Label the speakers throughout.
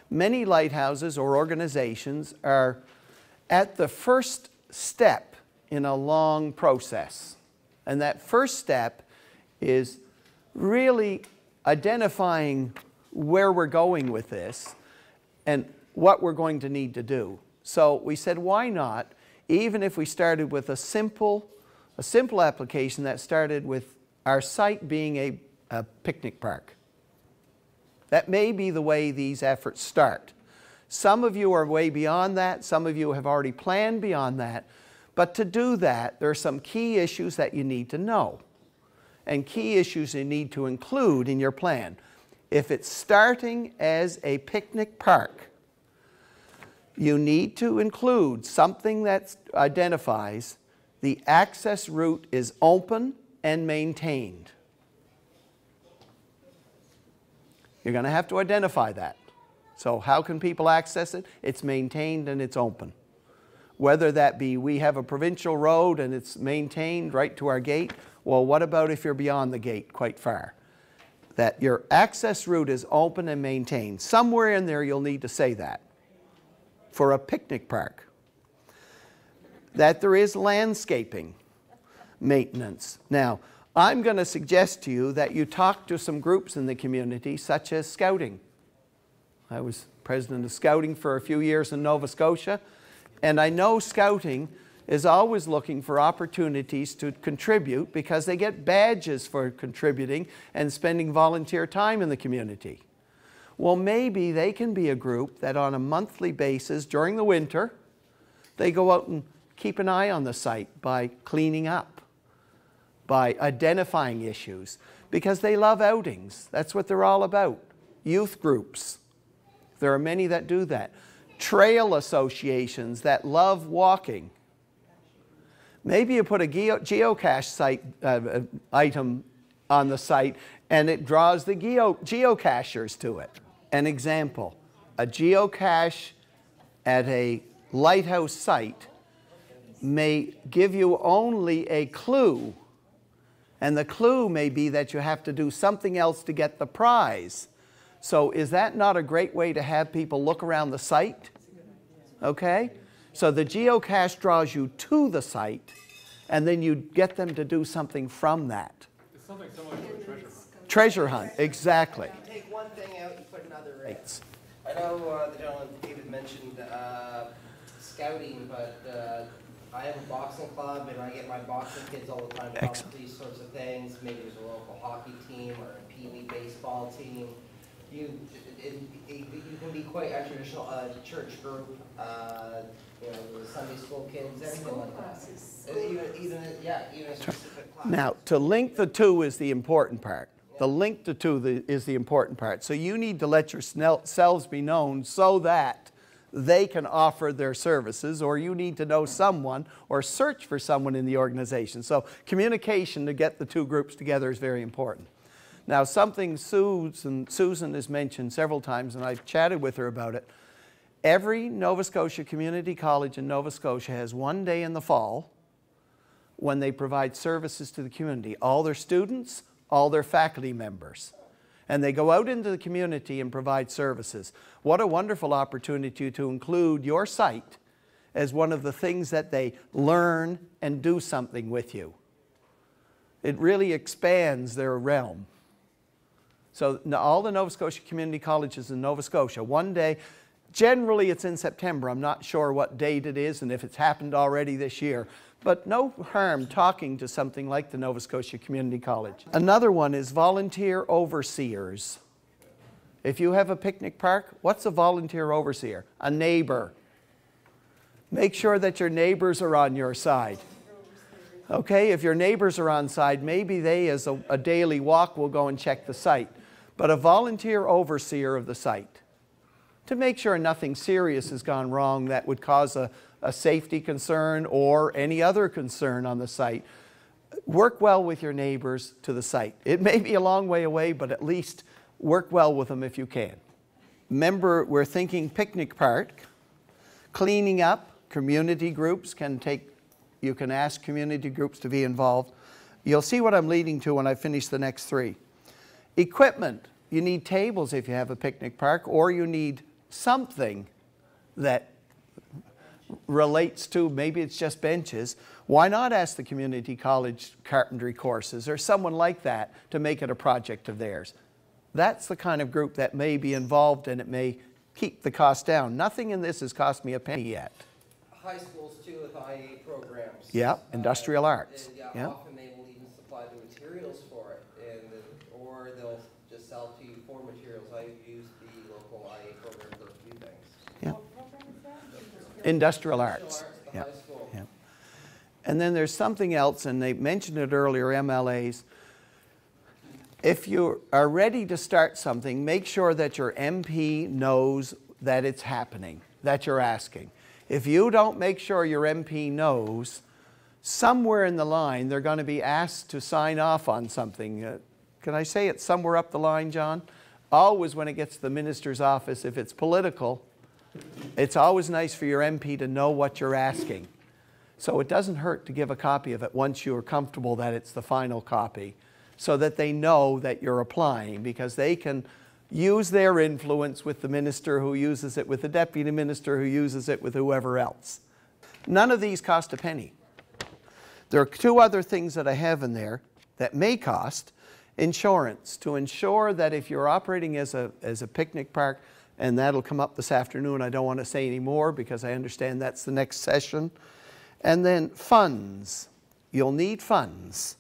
Speaker 1: Many lighthouses or organizations are at the first step in a long process. And that first step is really identifying where we're going with this and what we're going to need to do. So we said, why not, even if we started with a simple application that started with our site being a picnic park. That may be the way these efforts start. Some of you are way beyond that. Some of you have already planned beyond that. But to do that, there are some key issues that you need to know and key issues you need to include in your plan. If it's starting as a picnic park, you need to include something that identifies the access route is open and maintained. You're going to have to identify that. So how can people access it? It's maintained and it's open. Whether that be we have a provincial road and it's maintained right to our gate, well, what about if you're beyond the gate quite far? That your access route is open and maintained. Somewhere in there you'll need to say that for a picnic park. That there is landscaping maintenance. Now, I'm going to suggest to you that you talk to some groups in the community, such as Scouting. I was president of Scouting for a few years in Nova Scotia, and I know Scouting is always looking for opportunities to contribute because they get badges for contributing and spending volunteer time in the community. Well, maybe they can be a group that on a monthly basis during the winter, they go out and keep an eye on the site by cleaning up, by identifying issues, because they love outings. That's what they're all about. Youth groups. There are many that do that. Trail associations that love walking. Maybe you put a geocache site item on the site and it draws the geocachers to it. An example, a geocache at a lighthouse site may give you only a clue, and the clue may be that you have to do something else to get the prize. So is that not a great way to have people look around the site? Okay? So the geocache draws you to the site, and then you get them to do something from that.
Speaker 2: It's something similar to a treasure hunt.
Speaker 1: Treasure hunt, exactly.
Speaker 3: You take one thing out, you put another in. I know the gentleman David mentioned Scouting, but I have a boxing club, and I get my boxing kids all the time to help with these sorts of things. Maybe there's a local hockey team or a Pee-wee baseball team. You can be quite a traditional church group, you know, the Sunday school kids, everything like that. Even a specific class.
Speaker 1: Now, to link the two is the important part. The link to two is the important part. So you need to let yourselves be known so that they can offer their services, or you need to know someone or search for someone in the organization. So communication to get the two groups together is very important. Now, something Susan has mentioned several times, and I've chatted with her about it. Every Nova Scotia community college in Nova Scotia has one day in the fall when they provide services to the community. All their students, all their faculty members. And they go out into the community and provide services. What a wonderful opportunity to include your site as one of the things that they learn and do something with you. It really expands their realm. So all the Nova Scotia community colleges in Nova Scotia, one day, generally it's in September. I'm not sure what date it is and if it's happened already this year. But no harm talking to something like the Nova Scotia Community College. Another one is volunteer overseers. If you have a picnic park, what's a volunteer overseer? A neighbor. Make sure that your neighbors are on your side. Okay, if your neighbors are on side, maybe they, as a daily walk, will go and check the site. But a volunteer overseer of the site, to make sure nothing serious has gone wrong that would cause a safety concern or any other concern on the site. Work well with your neighbors to the site. It may be a long way away, but at least work well with them if you can. Remember, we're thinking picnic park. Cleaning up, community groups can take, you can ask community groups to be involved. You'll see what I'm leading to when I finish the next three. Equipment. You need tables if you have a picnic park, or you need something that relates to, maybe it's just benches, why not ask the community college carpentry courses or someone like that to make it a project of theirs? That's the kind of group that may be involved, and it may keep the cost down. Nothing in this has cost me a penny yet.
Speaker 3: High schools too with IA programs.
Speaker 1: Yeah, industrial arts.
Speaker 3: Yeah,
Speaker 1: Yeah.
Speaker 3: often they will even supply the materials for it, or they'll just sell to you for materials. I've used the local IA program for a few things.
Speaker 1: Yeah.
Speaker 4: What program is that?
Speaker 1: Industrial arts.
Speaker 3: At the
Speaker 1: Yeah.
Speaker 3: high school.
Speaker 1: Yeah. And then there's something else, and they mentioned it earlier, MLAs. If you are ready to start something, make sure that your MP knows that it's happening, that you're asking. If you don't make sure your MP knows, somewhere in the line they're going to be asked to sign off on something. Can I say it somewhere up the line, John? Always when it gets to the minister's office, if it's political, it's always nice for your MP to know what you're asking. So it doesn't hurt to give a copy of it once you're comfortable that it's the final copy, so that they know that you're applying, because they can use their influence with the minister who uses it with the deputy minister who uses it with whoever else. None of these cost a penny. There are two other things that I have in there that may cost. Insurance, to ensure that if you're operating as a picnic park, and that'll come up this afternoon, I don't want to say any more because I understand that's the next session. And then funds. You'll need funds.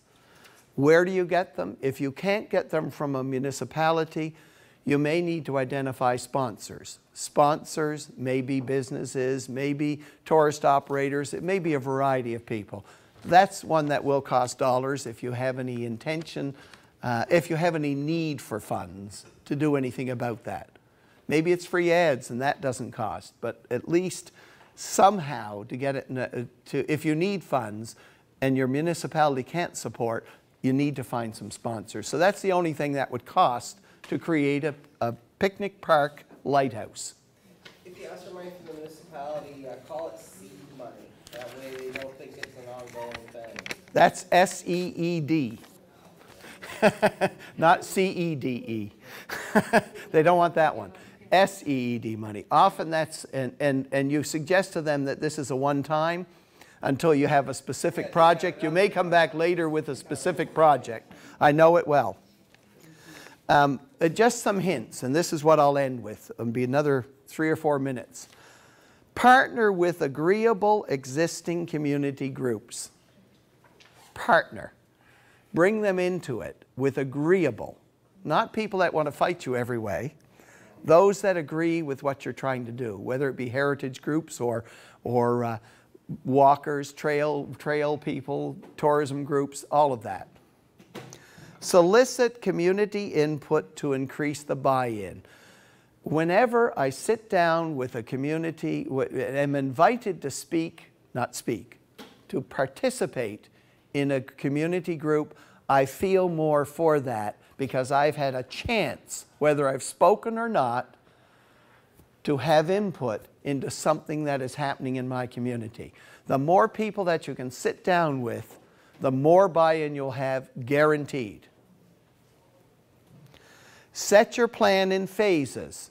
Speaker 1: Where do you get them? If you can't get them from a municipality, you may need to identify sponsors. Sponsors may be businesses, maybe tourist operators, it may be a variety of people. That's one that will cost dollars if you have any intention, if you have any need for funds to do anything about that. Maybe it's free ads and that doesn't cost, but at least somehow to get it, if you need funds and your municipality can't support, you need to find some sponsors. So that's the only thing that would cost to create a picnic park lighthouse.
Speaker 3: If you ask for money from the municipality, call it seed money. That way they don't think it's an ongoing thing.
Speaker 1: That's SEED, not CEDE. They don't want that one. SEED money. Often that's, and you suggest to them that this is a one-time until you have a specific project. You may come back later with a specific project. I know it well. Just some hints, and this is what I'll end with. It'll be another 3 or 4 minutes. Partner with agreeable existing community groups. Partner. Bring them into it with agreeable. Not people that want to fight you every way. Those that agree with what you're trying to do, whether it be heritage groups or walkers, trail people, tourism groups, all of that. Solicit community input to increase the buy-in. Whenever I sit down with a community, am invited to speak, not speak, to participate in a community group, I feel more for that because I've had a chance, whether I've spoken or not, to have input into something that is happening in my community. The more people that you can sit down with, the more buy-in you'll have, guaranteed. Set your plan in phases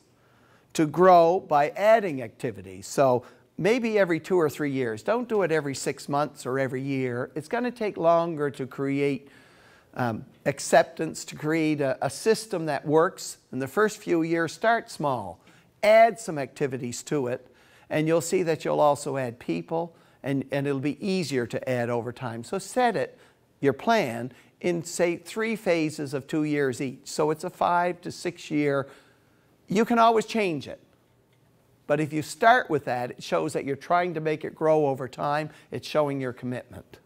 Speaker 1: to grow by adding activities. So maybe every 2 or 3 years. Don't do it every 6 months or every year. It's going to take longer to create acceptance, to create a system that works. In the first few years, start small. Add some activities to it, and you'll see that you'll also add people, and it'll be easier to add over time. So set it, your plan, in say 3 phases of 2 years each. So it's a 5 to 6 year. You can always change it. But if you start with that, it shows that you're trying to make it grow over time. It's showing your commitment.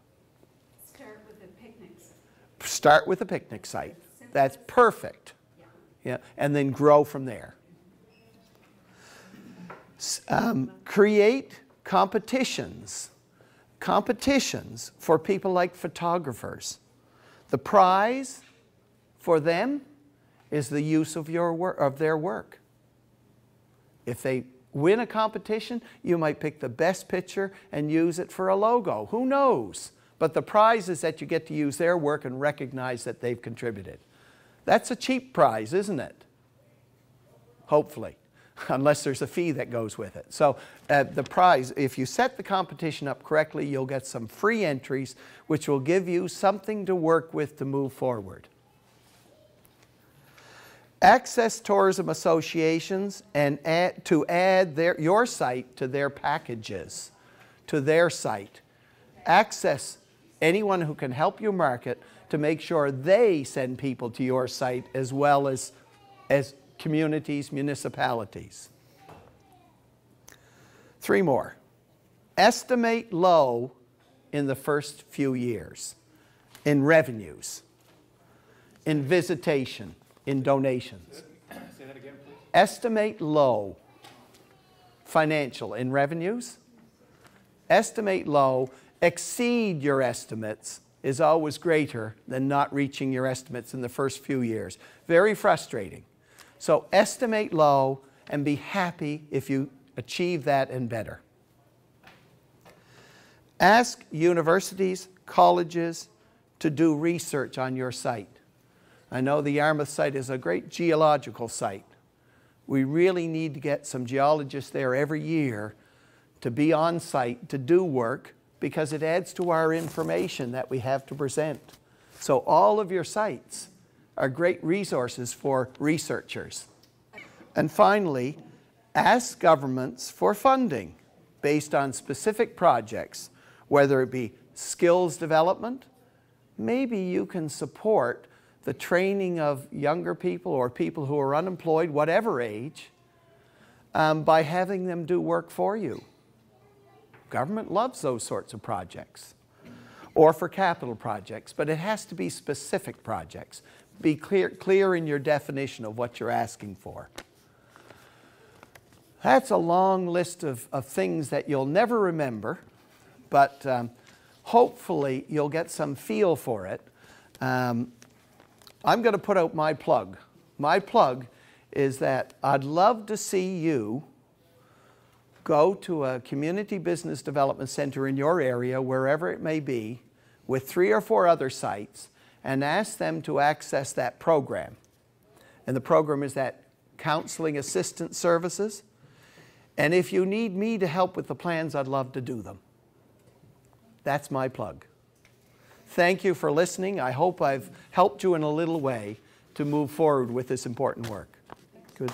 Speaker 4: Start with a picnic site.
Speaker 1: Start with a picnic site. That's perfect. Yeah. And then grow from there. Create competitions. Competitions for people like photographers. The prize for them is the use of your work, of their work. If they win a competition, you might pick the best picture and use it for a logo. Who knows? But the prize is that you get to use their work and recognize that they've contributed. That's a cheap prize, isn't it? Hopefully. unless there's a fee that goes with it. So the prize, if you set the competition up correctly, you'll get some free entries, which will give you something to work with to move forward. Access tourism associations and to add your site to their packages, to their site. Access anyone who can help you market to make sure they send people to your site as well as communities, municipalities. 3 more. Estimate low in the first few years in revenues, in visitation, in donations.
Speaker 2: Say that again, please.
Speaker 1: Estimate low financial in revenues. Estimate low. Exceed your estimates is always greater than not reaching your estimates in the first few years. Very frustrating. So estimate low and be happy if you achieve that and better. Ask universities, colleges to do research on your site. I know the Yarmouth site is a great geological site. We really need to get some geologists there every year to be on site to do work, because it adds to our information that we have to present. So all of your sites are great resources for researchers. And finally, ask governments for funding based on specific projects, whether it be skills development. Maybe you can support the training of younger people or people who are unemployed, whatever age, by having them do work for you. Government loves those sorts of projects, or for capital projects, but it has to be specific projects. Be clear in your definition of what you're asking for. That's a long list of things that you'll never remember, but hopefully you'll get some feel for it. I'm going to put out my plug. My plug is that I'd love to see you go to a community business development center in your area, wherever it may be, with 3 or 4 other sites, and ask them to access that program. And the program is that counseling assistance services. And if you need me to help with the plans, I'd love to do them. That's my plug. Thank you for listening. I hope I've helped you in a little way to move forward with this important work. Good.